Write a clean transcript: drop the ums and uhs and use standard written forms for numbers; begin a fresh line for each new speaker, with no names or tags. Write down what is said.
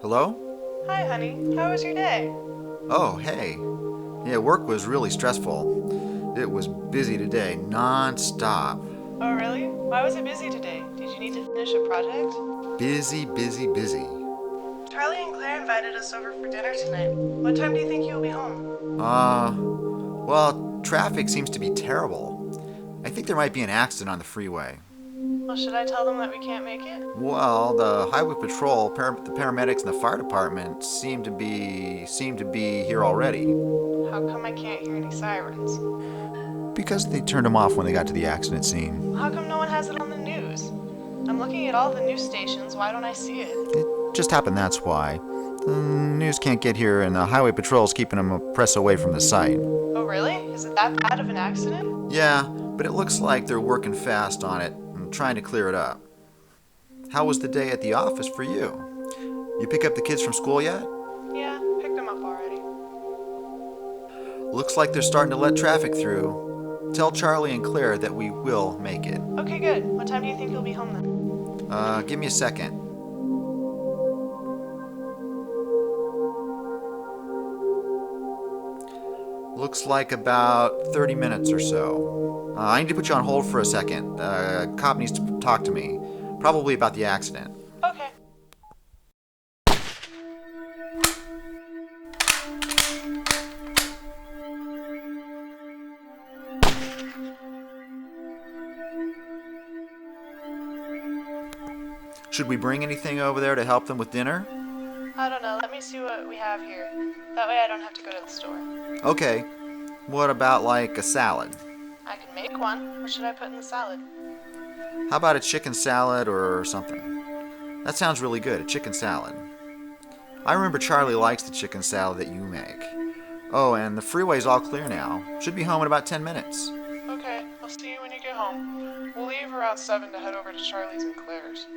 Hello?
Hi, honey. How was your day?
Oh, hey. Yeah, work was really stressful. It was busy today, non-stop.
Oh, really? Why was it busy today? Did you need to finish a project?
Busy, busy, busy.
Charlie and Claire invited us over for dinner tonight. What time do you think you'll be home?
Well, traffic seems to be terrible. I think there might be an accident on the freeway.
Well, should I tell them that we can't make it?
Well, the highway patrol, the paramedics, and the fire department seem to be here already.
How come I can't hear any sirens?
Because they turned them off when they got to the accident scene.
How come no one has it on the news? I'm looking at all the news stations. Why don't I see it?
It just happened, that's why. The news can't get here, and the highway patrol's keeping them a press away from the site.
Oh, really? Is it that bad of an accident?
Yeah, but it looks like they're working fast on it and trying to clear it up. How was the day at the office for you? You pick up the kids from school yet?
Yeah, picked them up already.
Looks like they're starting to let traffic through. Tell Charlie and Claire that we will make it.
Okay, good. What time do you think you'll be home then?
Give me a second. Looks like about 30 minutes or so. I need to put you on hold for a second. Cop needs to talk to me. Probably about the accident.
Okay.
Should we bring anything over there to help them with dinner?
I don't know. Let me see what we have here. That way I don't have to go to the store.
Okay. What about like a salad?
I can make one. What should I put in the salad?
How about a chicken salad or something? That sounds really good, a chicken salad. I remember Charlie likes the chicken salad that you make. Oh, and the freeway's all clear now. Should be home in about 10 minutes.
Okay, I'll see you when you get home. We'll leave around 7 to head over to Charlie's and Claire's.